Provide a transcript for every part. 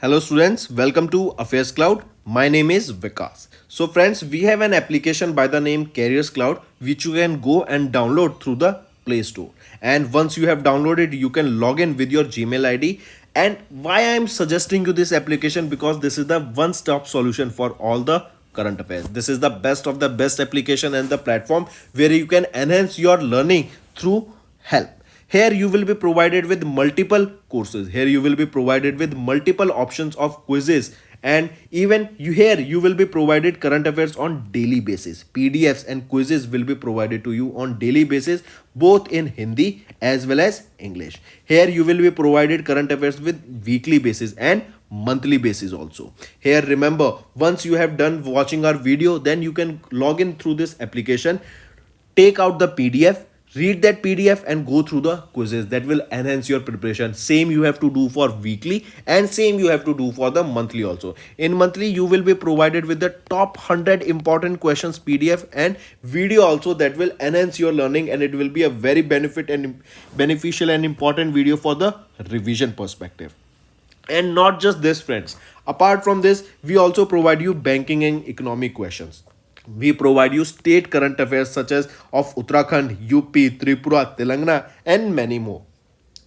Hello students, welcome to Affairscloud. My name is Vikas. So friends, we have an application by the name Careers Cloud which you can go and download through the Play Store. And once you have downloaded, you can log in with your Gmail ID. And why I am suggesting you this application, because this is the one-stop solution for all the current affairs. This is the best of the best application and the platform where you can enhance your learning through help. Here you will be provided with multiple courses. Here you will be provided with multiple options of quizzes, and even you will be provided current affairs on daily basis. PDFs and quizzes will be provided to you on daily basis, both in Hindi as well as English. Here you will be provided current affairs with weekly basis and monthly basis also. Here remember, once you have done watching our video, then you can log in through this application, take out the PDF, read that PDF and go through the quizzes. That will enhance your preparation. Same you have to do for weekly and same you have to do for the monthly also. In monthly you will be provided with the top 100 important questions PDF and video also, that will enhance your learning, and it will be a very beneficial and important video for the revision perspective. And not just this friends, apart from this we also provide you banking and economic questions. We provide you state current affairs such as of Uttarakhand, UP, Tripura, Telangana, and many more.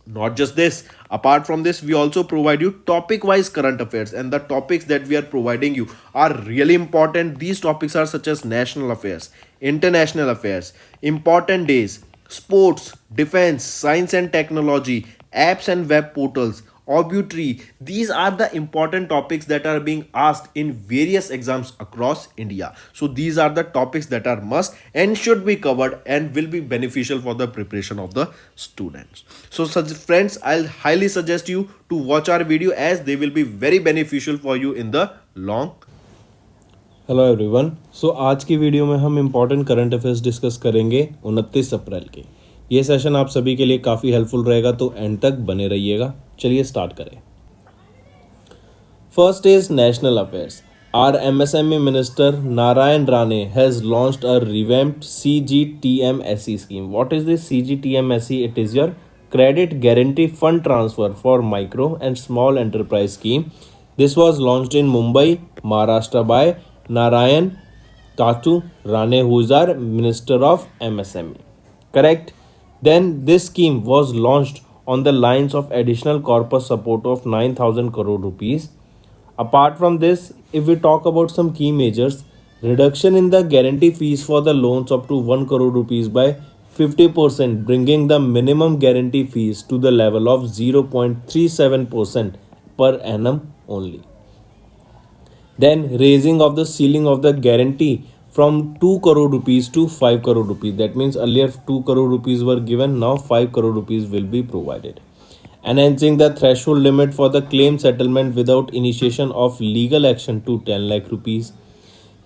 Not just this, apart from this, we also provide you topic wise current affairs, and the topics that we are providing you are really important. These topics are such as national affairs, international affairs, important days, sports, defense, science and technology, apps and web portals, obituary. These are the important topics that are being asked in various exams across India. So these are the topics that are must and should be covered and will be beneficial for the preparation of the students. So such friends, I'll highly suggest you to watch our video as they will be very beneficial for you in the long. Hello everyone. So आज की video में हम important current affairs discuss करेंगे 29 अप्रैल के। ये session आप सभी के लिए काफ़ी हेल्पफुल रहेगा, तो एंड तक बने रहिएगा। चलिए स्टार्ट करें। First is national affairs. Our MSME minister Narayan Rane has launched a revamped CGTMSE scheme. What is this CGTMSE? It is your Credit Guarantee Fund Transfer for Micro and Small Enterprise Scheme. This was launched in Mumbai, Maharashtra by Narayan Tatu Rane, who is our Minister of MSME. Correct? Then this scheme was launched on the lines of additional corpus support of 9,000 crore rupees. Apart from this, if we talk about some key measures, reduction in the guarantee fees for the loans up to 1 crore rupees by 50%, bringing the minimum guarantee fees to the level of 0.37% per annum only. Then raising of the ceiling of the guarantee from 2 crore rupees to 5 crore rupees. That means earlier 2 crore rupees were given, now 5 crore rupees will be provided. Enhancing the threshold limit for the claim settlement without initiation of legal action to 10 lakh rupees.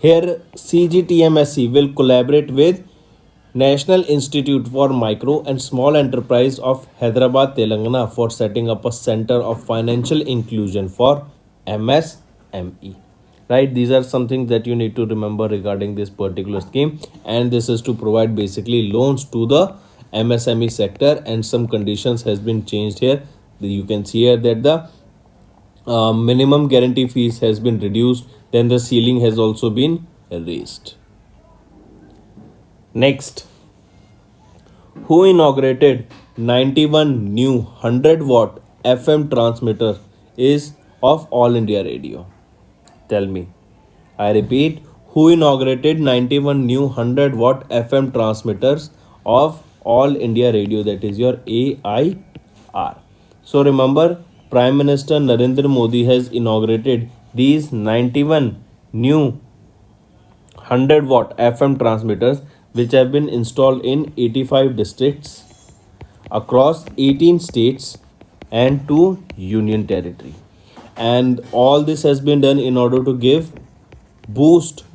Here CGTMSE will collaborate with National Institute for Micro and Small Enterprise of Hyderabad, Telangana for setting up a center of financial inclusion for MSME. Right, these are some things that you need to remember regarding this particular scheme, and this is to provide basically loans to the MSME sector, and some conditions has been changed here. You can see here that the minimum guarantee fees has been reduced, then the ceiling has also been raised. Next, who inaugurated 91 new 100-watt FM transmitter is of All India Radio? Tell me. I repeat, who inaugurated 91 new 100-watt FM transmitters of All India Radio, that is your AIR. So remember, Prime Minister Narendra Modi has inaugurated these 91 new 100-watt FM transmitters, which have been installed in 85 districts across 18 states and 2 union territory. And all this has been done in order to give boost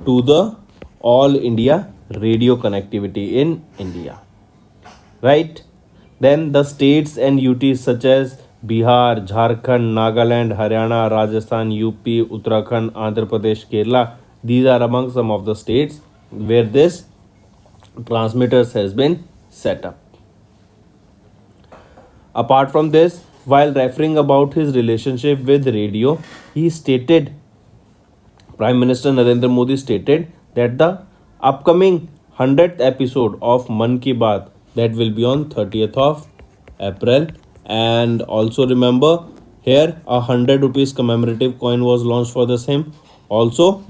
to the all India radio connectivity in India. Right? Then the states and UTs such as Bihar, Jharkhand, Nagaland, Haryana, Rajasthan, UP, Uttarakhand, Andhra Pradesh, Kerala, these are among some of the states where this transmitters has been set up. Apart from this, While referring about his relationship with radio, he stated, Prime Minister Narendra Modi stated that the upcoming 100th episode of Man Ki Baat that will be on 30th of April. And also remember, here a 100 rupees commemorative coin was launched for the same. Also,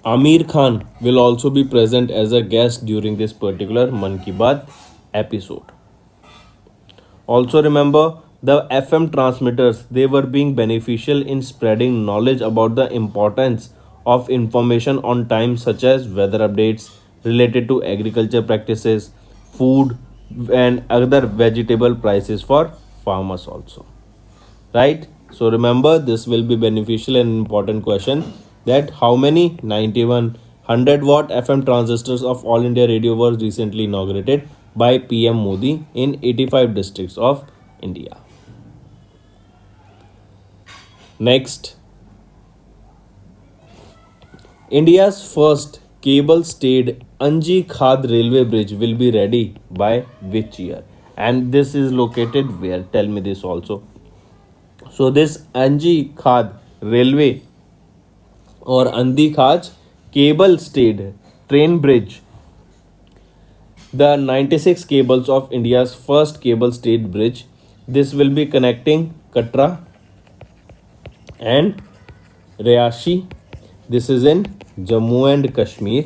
Amir Khan will also be present as a guest during this particular Man Ki Baat episode. Also remember, the FM transmitters, they were being beneficial in spreading knowledge about the importance of information on time, such as weather updates related to agriculture practices, food, and other vegetable prices for farmers also. Right? So remember, this will be beneficial and important question, that how many 91 100-watt FM transistors of All India Radio were recently inaugurated by PM Modi in 85 districts of India. Next, India's first cable-stayed Anji Khad railway bridge will be ready by which year? And this is located where? Tell me this also. So this Anji Khad railway or Andi Khaj cable stayed train bridge, the 96 cables of India's first cable stayed bridge. This will be connecting Katra and Riashi. This is in Jammu and Kashmir,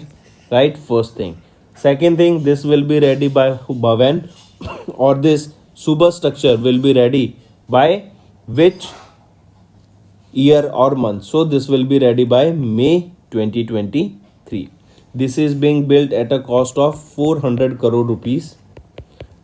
right? First thing. Second thing, this will be ready by Bhavan or this superstructure will be ready by which year or month? So this will be ready by May 2023. This is being built at a cost of 400 crore rupees,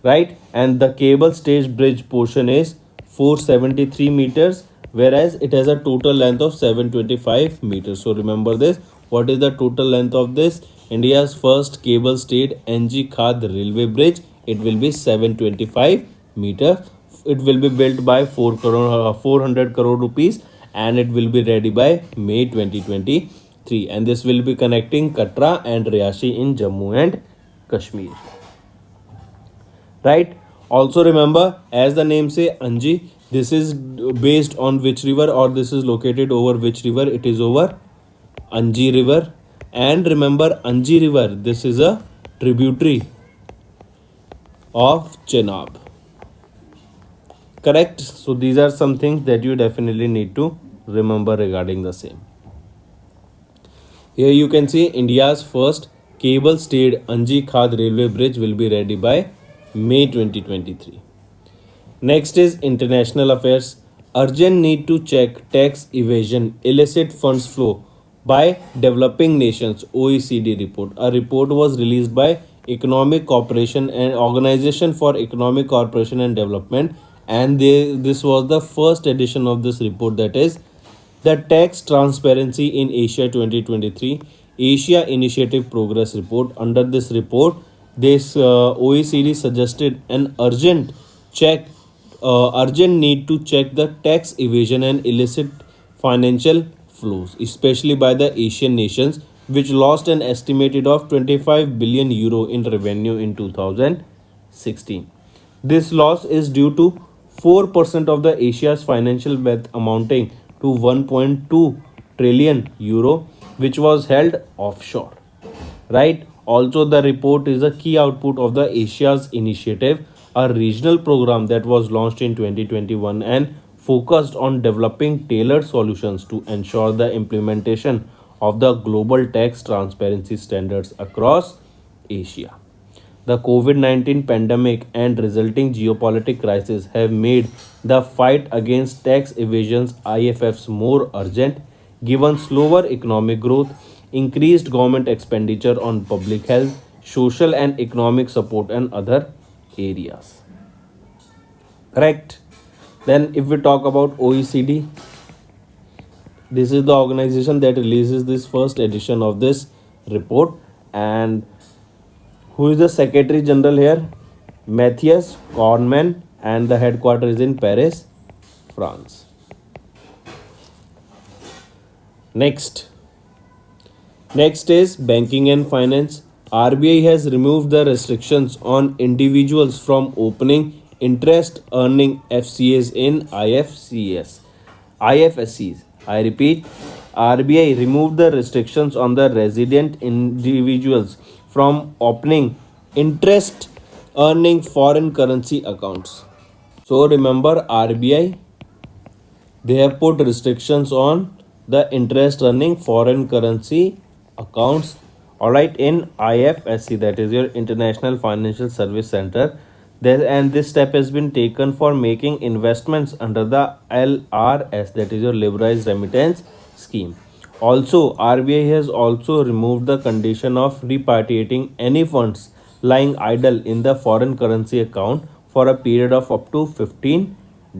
right? And the cable stage bridge portion is 473 meters, whereas it has a total length of 725 meters. So remember this. What is the total length of this? India's first cable stayed NG Khad railway bridge. It will be 725 meters. It will be built by 400 crore rupees, and it will be ready by May 2023. And this will be connecting Katra and Riashi in Jammu and Kashmir. Right? Also remember, as the name say Anji, this is based on which river, or this is located over which river? It is over Anji river. And remember, Anji river, this is a tributary of Chenab. Correct? So these are some things that you definitely need to remember regarding the same. Here you can see India's first cable stayed Anji Khad railway bridge will be ready by May 2023. Next is international affairs. Urgent need to check tax evasion, illicit funds flow by developing nations, OECD report. A report was released by Economic Cooperation and Organization for Economic Cooperation and Development, and this was the first edition of this report, that is the Tax Transparency in Asia 2023 Asia Initiative Progress Report. Under this report, this OECD suggested an urgent need to check the tax evasion and illicit financial flows, especially by the Asian nations, which lost an estimated of 25 billion euro in revenue in 2016. This loss is due to 4% of the Asia's financial wealth amounting to 1.2 trillion euro, which was held offshore. Right? Also, the report is a key output of the Asia's Initiative, a regional program that was launched in 2021 and focused on developing tailored solutions to ensure the implementation of the global tax transparency standards across Asia. The COVID-19 pandemic and resulting geopolitical crisis have made the fight against tax evasions IFFs more urgent, given slower economic growth, increased government expenditure on public health, social and economic support, and other areas. Correct? Then, if we talk about OECD, this is the organization that releases this first edition of this report. And who is the Secretary General here? Matthias Cormann, and the headquarters is in Paris, France. Next is banking and finance. RBI has removed the restrictions on individuals from opening interest earning FCAs in IFSCs. I repeat, RBI removed the restrictions on the resident individuals from opening interest earning foreign currency accounts. So remember, RBI, they have put restrictions on the interest earning foreign currency accounts, all right, in IFSC, that is your International Financial Service Center. There, and this step has been taken for making investments under the LRS, that is your liberalized remittance scheme. Also, RBI has also removed the condition of repatriating any funds lying idle in the foreign currency account for a period of up to 15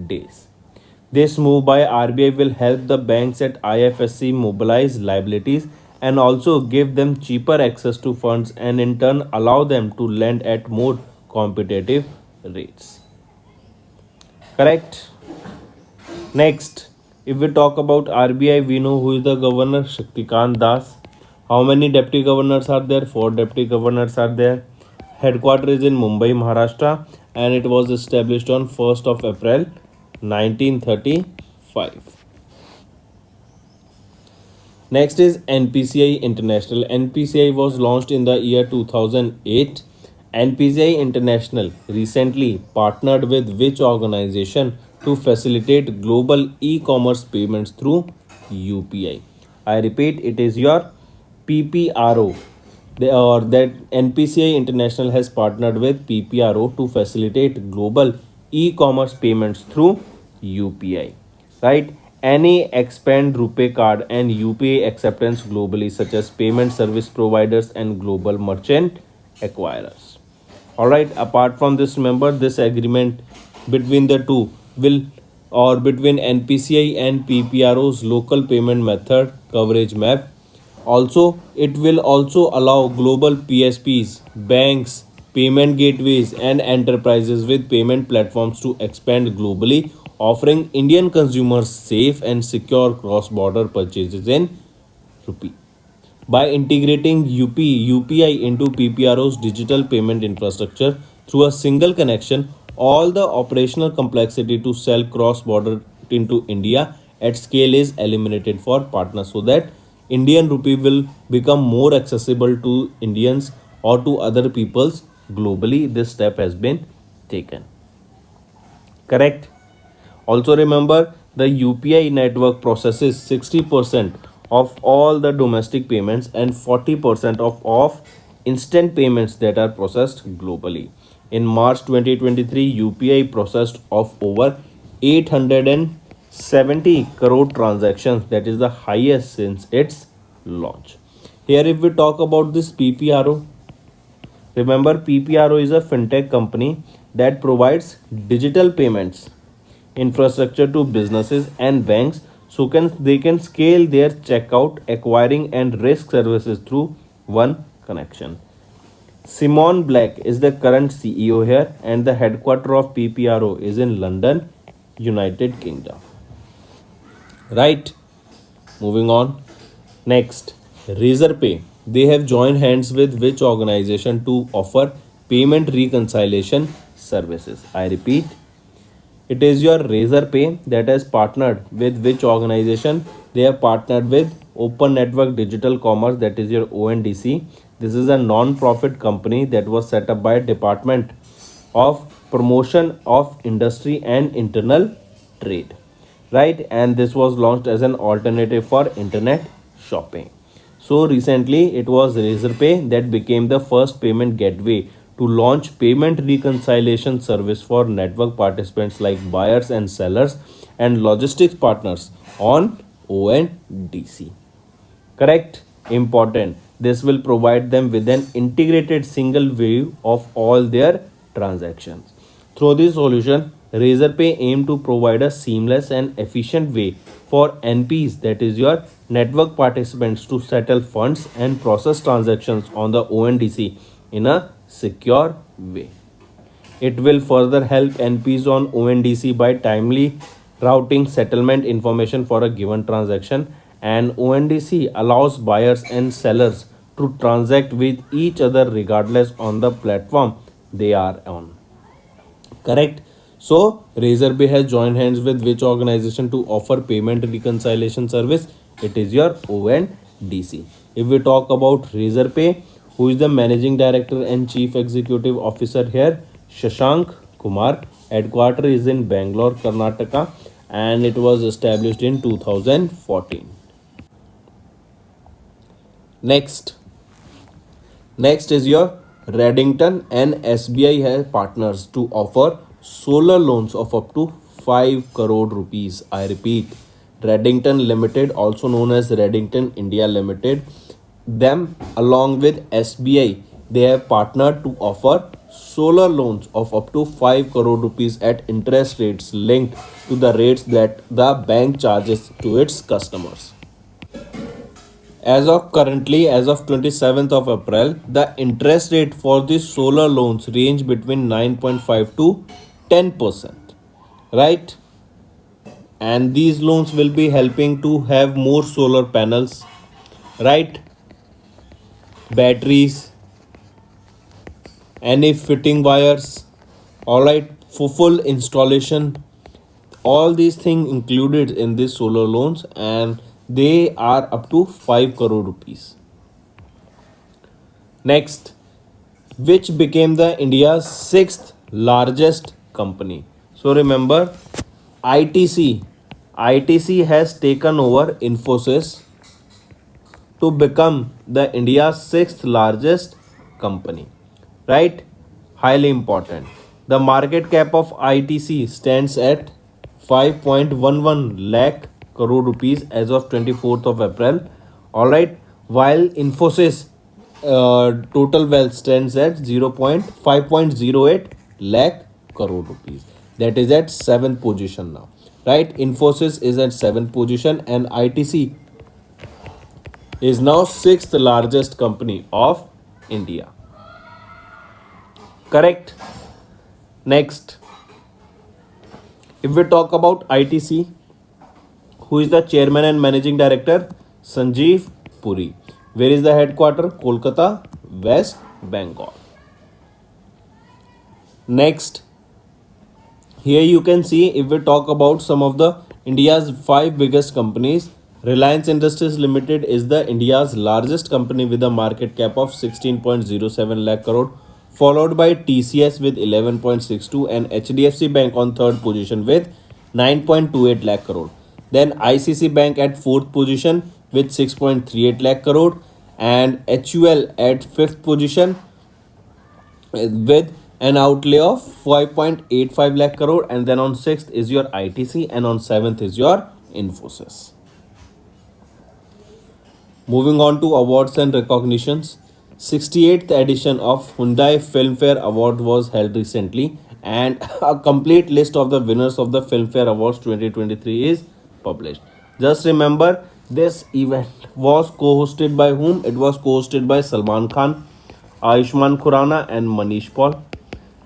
days. This move by RBI will help the banks at IFSC mobilize liabilities and also give them cheaper access to funds, and in turn allow them to lend at more competitive rates. Correct? Next, if we talk about RBI, we know who is the governor, Shaktikant Das. How many deputy governors are there? 4 deputy governors are there. Headquarters is in Mumbai, Maharashtra, and it was established on 1st of April 1935. Next is NPCI International. NPCI was launched in the year 2008. NPCI International recently partnered with which organization to facilitate global e-commerce payments through UPI? I repeat, it is your PPRO. Or that NPCI International has partnered with PPRO to facilitate global e-commerce payments through UPI. Right? Any expand RuPay card and UPI acceptance globally, such as payment service providers and global merchant acquirers. All right. Apart from this, remember this agreement between the two will, or between NPCI and PPRO's local payment method coverage map. Also, it will also allow global PSPs, banks, payment gateways, and enterprises with payment platforms to expand globally, offering Indian consumers safe and secure cross-border purchases in rupee. By integrating UPI into PPRO's digital payment infrastructure through a single connection, all the operational complexity to sell cross-border into India at scale is eliminated for partners, so that Indian rupee will become more accessible to Indians or to other peoples globally. This step has been taken. Correct? Also remember, the UPI network processes 60% of all the domestic payments and 40% of instant payments that are processed globally. In March 2023, UPI processed of over 870 crore transactions, that is the highest since its launch. Here, if we talk about this PPRO, remember PPRO is a fintech company that provides digital payments infrastructure to businesses and banks, so they can scale their checkout, acquiring and risk services through one connection. Simon Black is the current CEO here, and the headquarter of PPRO is in London, United Kingdom. Right? Moving on. Next, Razorpay. They have joined hands with which organization to offer payment reconciliation services? I repeat, it is your Razorpay that has partnered with which organization? They have partnered with Open Network Digital Commerce, that is your ONDC. This is a non-profit company that was set up by Department of Promotion of Industry and Internal Trade. Right? And this was launched as an alternative for internet shopping. So recently, it was Razorpay that became the first payment gateway to launch payment reconciliation service for network participants like buyers and sellers and logistics partners on ONDC. Correct? Important. This will provide them with an integrated single view of all their transactions. Through this solution, Razorpay aim to provide a seamless and efficient way for NPs, that is your network participants, to settle funds and process transactions on the ONDC in a secure way. It will further help NPs on ONDC by timely routing settlement information for a given transaction, and ONDC allows buyers and sellers to transact with each other regardless on the platform they are on. Correct? So Razorpay has joined hands with which organization to offer payment reconciliation service? It is your ONDC. If we talk about Razorpay, who is the managing director and chief executive officer here? Shashank Kumar. Headquarter is in Bangalore, Karnataka, and it was established in 2014. Next. Next is your Reddington and SBI have partners to offer solar loans of up to 5 crore rupees. I repeat, Reddington Limited, also known as Reddington India Limited, them along with SBI, they have partnered to offer solar loans of up to 5 crore rupees at interest rates linked to the rates that the bank charges to its customers. As of currently, as of 27th of April, the interest rate for the solar loans range between 9.5 to 10%. Right? And these loans will be helping to have more solar panels, right? Batteries, any fitting wires, all right, for full installation, all these things included in this solar loans, and they are up to 5 crore rupees. Next, which became the India's sixth largest company? So remember, ITC ITC has taken over Infosys to become the India's sixth largest company, right? Highly important. The market cap of ITC stands at 5.11 lakh crore rupees as of 24th of April. All right, while Infosys total wealth stands at 0.508 lakh crore rupees. That is at seventh position now, right? Infosys is at seventh position and ITC is now sixth largest company of India. Correct. Next, if we talk about ITC, who is the chairman and managing director? Sanjeev Puri. Where is the headquarter? Kolkata, West Bengal. Next, here you can see, if we talk about some of the India's five biggest companies, Reliance Industries Limited is the India's largest company with a market cap of 16.07 lakh crore, followed by TCS with 11.62 and HDFC Bank on third position with 9.28 lakh crore. Then ICC Bank at fourth position with 6.38 lakh crore and HUL at fifth position with an outlay of 5.85 lakh crore, and then on 6th is your ITC and on 7th is your Infosys. Moving on to awards and recognitions, 68th edition of Hyundai Filmfare Award was held recently, and a complete list of the winners of the Filmfare Awards 2023 is published. Just remember, this event was co-hosted by whom? It was co-hosted by Salman Khan, Ayushmann Khurrana and Manish Paul.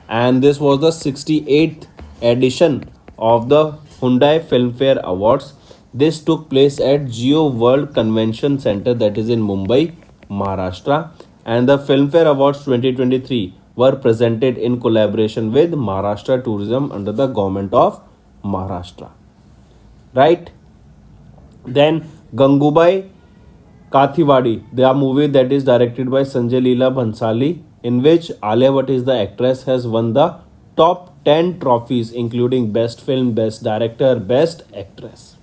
And this was the 68th edition of the Hyundai Filmfare Awards. This took place at Geo World Convention Center, that is in Mumbai, Maharashtra. And the Filmfare Awards 2023 were presented in collaboration with Maharashtra Tourism under the government of Maharashtra. Right? Then Gangubai Kathiwadi, the movie that is directed by Sanjay Leela Bhansali, in which Alia Bhatt is the actress, has won the top 10 trophies including Best Film, Best Director, Best Actress.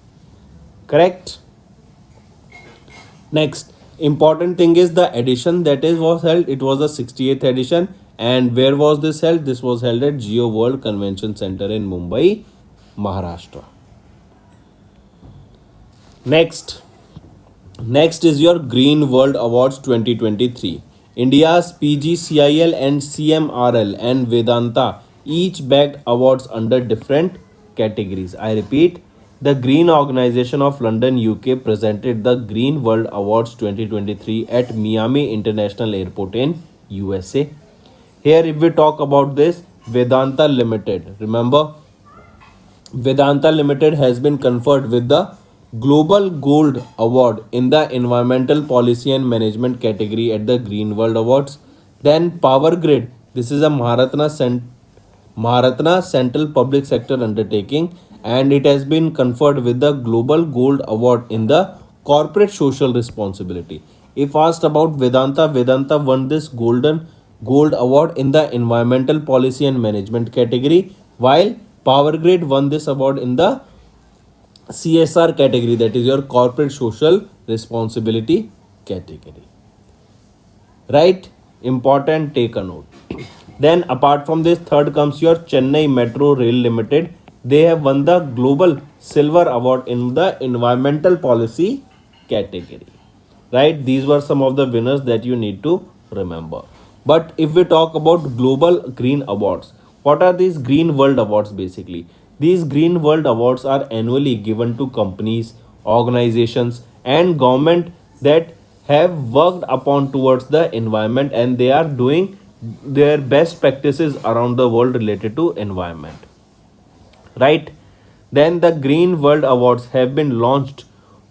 Correct? Next, important thing is the edition that is was held. It was the 68th edition. And where was this held? This was held at Geo World Convention Center in Mumbai, Maharashtra. Next is your Green World Awards 2023. India's PGCIL and CMRL and Vedanta each bagged awards under different categories. I repeat, the Green Organization of London, UK presented the Green World Awards 2023 at Miami International Airport in USA. Here, if we talk about this, Vedanta Limited, remember, Vedanta Limited has been conferred with the Global Gold Award in the Environmental Policy and Management category at the Green World Awards. Then Power Grid, this is a Navratna Central Public Sector Undertaking, and it has been conferred with the Global Gold Award in the Corporate Social Responsibility. If asked about Vedanta, Vedanta won this Golden Gold Award in the Environmental Policy and Management category, while PowerGrid won this award in the CSR category, that is your Corporate Social Responsibility category. Right? Important, take a note. Then apart from this, third comes your Chennai Metro Rail Limited. They have won the Global Silver Award in the Environmental Policy category. Right? These were some of the winners that you need to remember. But if we talk about Global Green Awards, what are these Green World Awards basically? These Green World Awards are annually given to companies, organizations, and government that have worked upon towards the environment, and they are doing their best practices around the world related to environment, right? Then the Green World Awards have been launched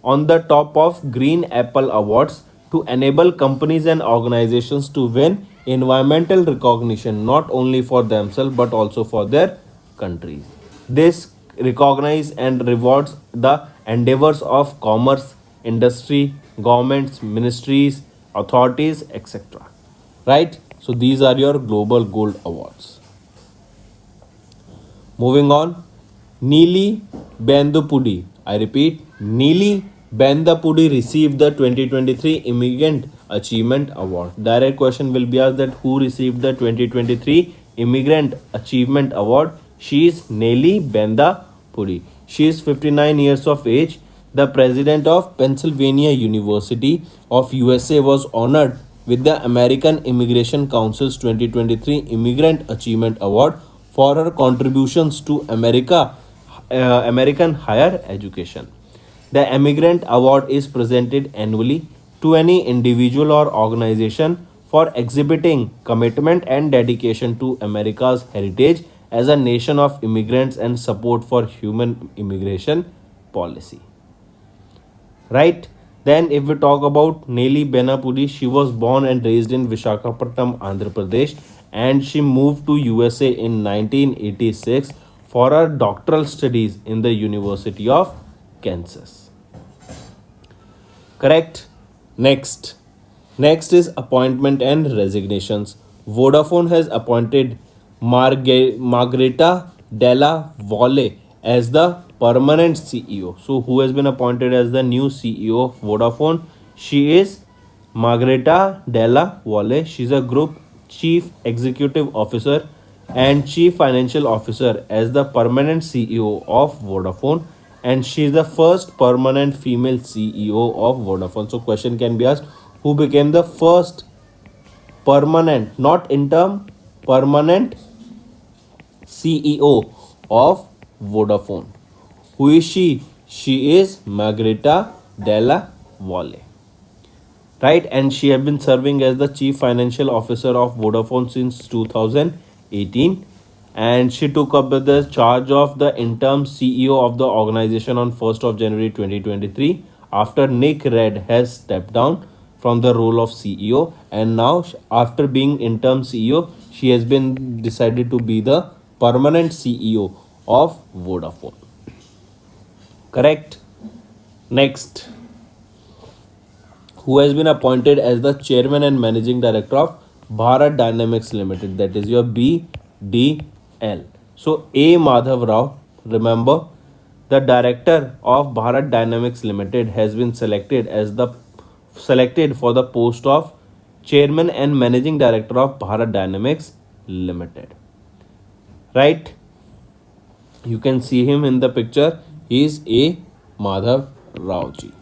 on the top of Green Apple Awards to enable companies and organizations to win environmental recognition not only for themselves but also for their countries. This recognizes and rewards the endeavors of commerce, industry, governments, ministries, authorities, etc. Right? So these are your Global Gold Awards. Moving on, Nelly Bandopudi. I repeat, Nelly Bandopudi received the 2023 Immigrant Achievement Award. Direct question will be asked that who received the 2023 Immigrant Achievement Award? She is Nelly Bandopudi. She is 59 years of age. The president of Pennsylvania University of USA was honored with the American Immigration Council's 2023 Immigrant Achievement Award for her contributions to American higher education. The Immigrant Award is presented annually to any individual or organization for exhibiting commitment and dedication to America's heritage as a nation of immigrants and support for human immigration policy. Right? Then, if we talk about Nelly Bandopudi, she was born and raised in Visakhapatnam, Andhra Pradesh, and she moved to USA in 1986 for her doctoral studies in the University of Kansas. Correct? Next. Next is appointment and resignations. Vodafone has appointed Margareta Della Valle as the permanent CEO. So, who has been appointed as the new CEO of Vodafone? She is Margareta Della Valle. She is a group chief executive officer and chief financial officer as the permanent CEO of Vodafone, and she is the first permanent female CEO of Vodafone. So, question can be asked: who became the first permanent, not interim, permanent CEO of Vodafone? Who is she? She is Margareta Della Valle. Right, and she has been serving as the chief financial officer of Vodafone since 2018, and she took up the charge of the interim CEO of the organization on 1st of January 2023 after Nick Red has stepped down from the role of CEO, and now after being interim CEO she has been decided to be the permanent CEO of Vodafone. Correct? Next, who has been appointed as the chairman and managing director of Bharat Dynamics Limited, that is your BDL. So A Madhav Rao, remember, the director of Bharat Dynamics Limited has been selected for the post of chairman and managing director of Bharat Dynamics Limited. Right? You can see him in the picture. He is A Madhav Rao ji.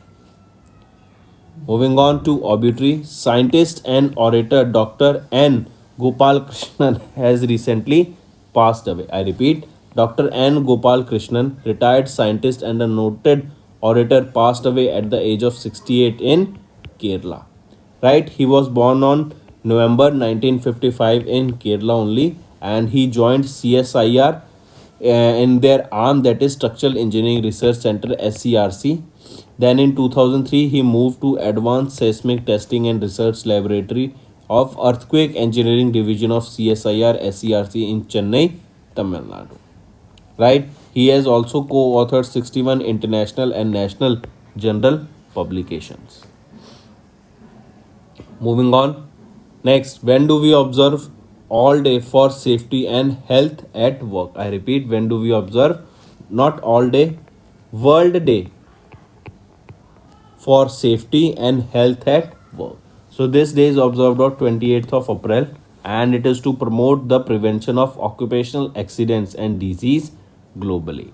Moving on to obituary, scientist and orator Dr. N. Gopal Krishnan has recently passed away. I repeat, Dr. N. Gopal Krishnan, retired scientist and a noted orator, passed away at the age of 68 in Kerala. Right? He was born on November 1955 in Kerala only, and he joined CSIR in their arm, that is Structural Engineering Research Center, SCRC. Then in 2003 he moved to Advanced Seismic Testing and Research Laboratory of Earthquake Engineering Division of CSIR SCRC in Chennai, Tamil Nadu. Right? He has also co-authored 61 international and national journal publications. Moving on. Next, when do we observe all day for safety and health at work? I repeat, when do we observe not all day, World Day for safety and health at work. So this day is observed on 28th of April, and it is to promote the prevention of occupational accidents and disease globally.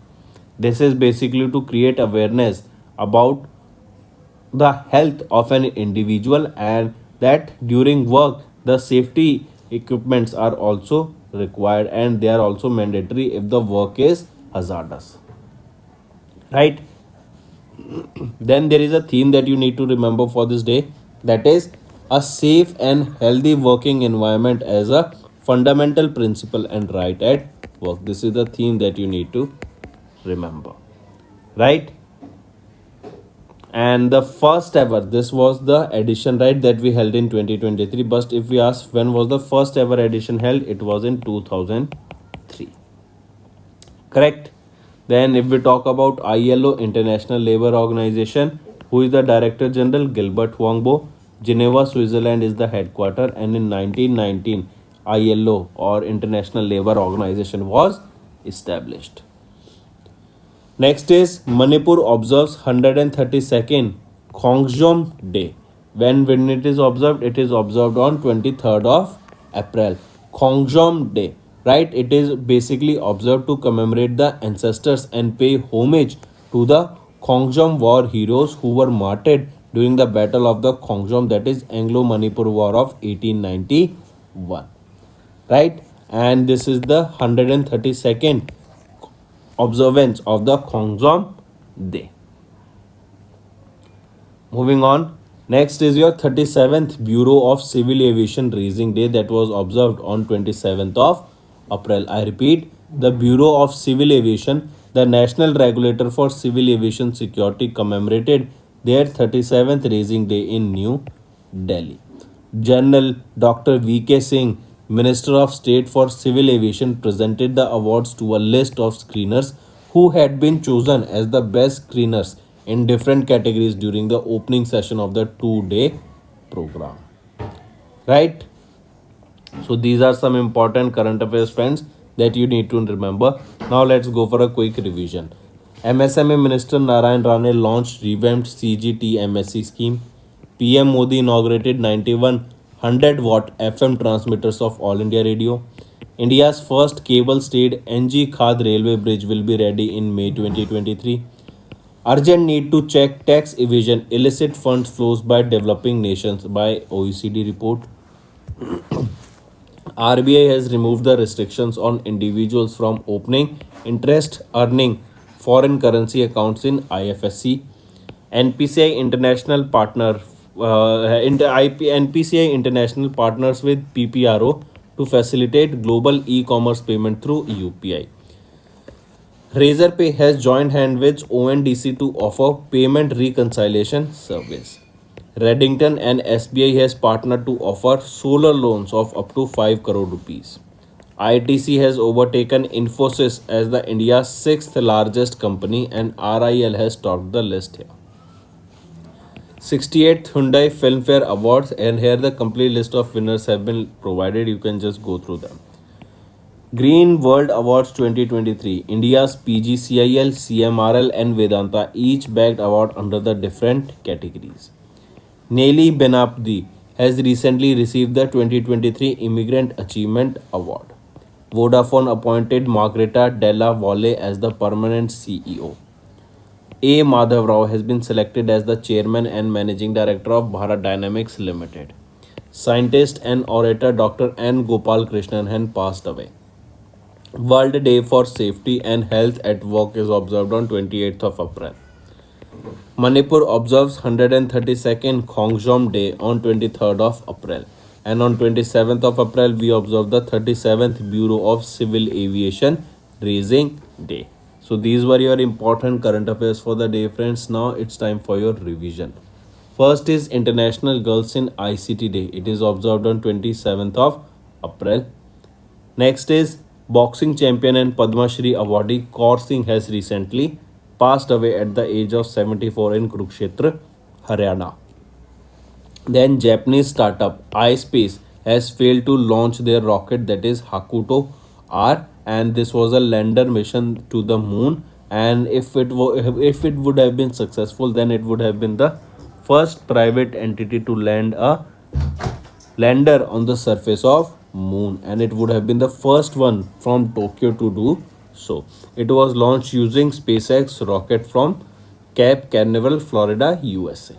This is basically to create awareness about the health of an individual, and that during work the safety equipments are also required and they are also mandatory if the work is hazardous, right? Then there is a theme that you need to remember for this day, that is a safe and healthy working environment as a fundamental principle and right at work. This is the theme that you need to remember, right? And the first ever, this was the edition, right, that we held in 2023. But if we ask when was the first ever edition held, it was in 2003, correct? Then if we talk about ILO, International Labour Organization, who is the Director General? Gilbert Wangbo. Geneva, Switzerland is the headquarter, and in 1919 ILO or International Labour Organization was established. Next is Manipur observes 132nd Khongjom Day. When it is observed? It is observed on 23rd of April. Khongjom Day, right? It is basically observed to commemorate the ancestors and pay homage to the Khongjom War heroes who were martyred during the Battle of the Khongjom, that is Anglo-Manipur War of 1891, right? And this is the 132nd observance of the Khongjom Day. Moving on. Next is your 37th Bureau of Civil Aviation Raising Day, that was observed on 27th of April. I repeat, the Bureau of Civil Aviation, the national regulator for civil aviation security, commemorated their 37th Raising Day in New Delhi. General Dr. VK Singh, Minister of State for Civil Aviation, presented the awards to a list of screeners who had been chosen as the best screeners in different categories during the opening session of the 2-day program, right? So these are some important current affairs, friends, that you need to remember. Now let's go for a quick revision. MSME Minister Narayan Rane launched revamped CGTMSE scheme. PM Modi inaugurated 9100-watt FM transmitters of All India Radio. India's first cable-stayed NG Khad railway bridge will be ready in May 2023. Urgent need to check tax evasion, illicit funds flows by developing nations by OECD report. RBI has removed the restrictions on individuals from opening interest earning foreign currency accounts in IFSC. NPCI International NPCI International partners with PPRO to facilitate global e-commerce payment through UPI. Razorpay has joined hands with ONDC to offer payment reconciliation service. Reddington and SBI has partnered to offer solar loans of up to 5 crore rupees. ITC has overtaken Infosys as the India's 6th largest company, and RIL has topped the list here. 68th Hyundai Filmfare Awards, and here the complete list of winners have been provided. You can just go through them. Green World Awards 2023. India's PGCIL, CMRL and Vedanta each bagged award under the different categories. Nelly Bandopudi has recently received the 2023 Immigrant Achievement Award. Vodafone appointed Margareta Della Valle as the permanent CEO. A. Madhav Rao has been selected as the chairman and managing director of Bharat Dynamics Limited. Scientist and orator Dr. N. Gopal Krishnan has passed away. World Day for Safety and Health at Work is observed on 28th of April. Manipur observes 132nd Khongjom Day on 23rd of April. And on 27th of April, we observe the 37th Bureau of Civil Aviation Raising Day. So these were your important current affairs for the day, friends. Now it's time for your revision. First is International Girls in ICT Day. It is observed on 27th of April. Next is boxing champion and Padma Shri awardee Kaur Singh has recently passed away at the age of 74 in Kurukshetra, Haryana. Then Japanese startup iSpace has failed to launch their rocket, that is Hakuto R, and this was a lander mission to the moon. And if it would have been successful, then it would have been the first private entity to land a lander on the surface of moon, and it would have been the first one from Tokyo to do so. It was launched using SpaceX rocket from Cape Canaveral, Florida, USA.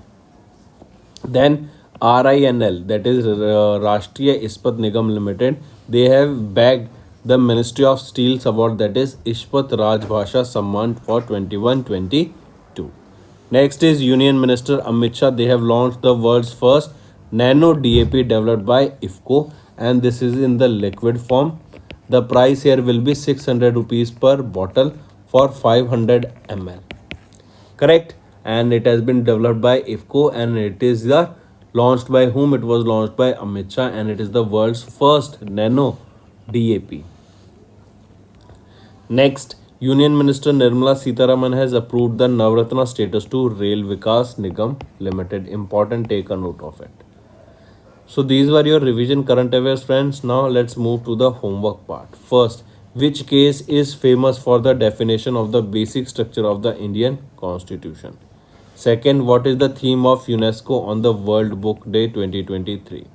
Then RINL, that is Rashtriya Ispat Nigam Limited, they have bagged the Ministry of Steel's award, that is Ishpat Rajbhasha Samman for 21-22. Next is Union Minister Amit Shah. They have launched the world's first nano DAP developed by IFCO, and this is in the liquid form. The price here will be 600 rupees per bottle for 500 ml. Correct? And it has been developed by IFCO, and it is launched by whom? It was launched by Amit Shah, and it is the world's first nano DAP. Next, Union Minister Nirmala Sitharaman has approved the Navratna status to Rail Vikas Nigam Limited. Important, take a note of it. So these were your revision current affairs, friends. Now let's move to the homework part. First, which case is famous for the definition of the basic structure of the Indian Constitution? Second, what is the theme of UNESCO on the World Book Day 2023?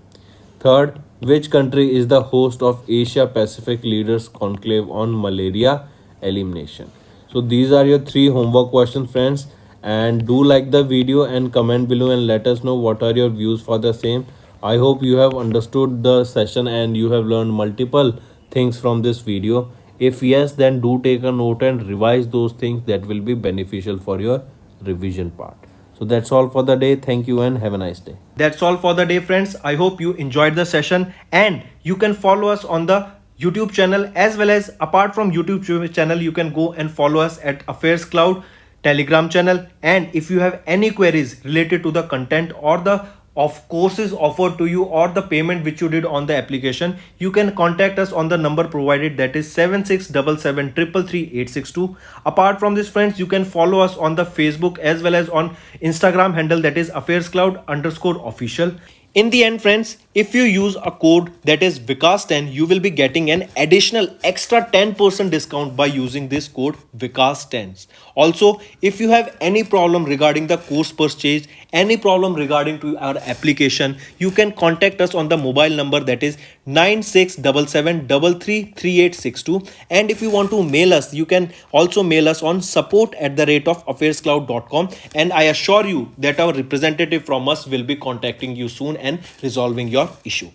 Third, which country is the host of Asia Pacific Leaders Conclave on Malaria Elimination? So these are your 3 homework questions, friends, and do like the video and comment below and let us know what are your views for the same. I hope you have understood the session and you have learned multiple things from this video. If yes, then do take a note and revise those things that will be beneficial for your revision part. So that's all for the day. Thank you and have a nice day. That's all for the day, friends. I hope you enjoyed the session, and you can follow us on the YouTube channel, as well as apart from YouTube channel, you can go and follow us at Affairscloud Telegram channel. And if you have any queries related to the content or the courses offered to you or the payment which you did on the application, you can contact us on the number provided, that is 7677333862. Apart from this, friends, you can follow us on the Facebook as well as on Instagram handle, that is Affairscloud_official. In the end, friends, if you use a code that is Vikas10, you will be getting an additional extra 10% discount by using this code Vikas10. Also, if you have any problem regarding the course purchase, any problem regarding to our application, you can contact us on the mobile number, that is 9677333862. And if you want to mail us, you can also mail us on support@affairscloud.com, and I assure you that our representative from us will be contacting you soon and resolving your issue.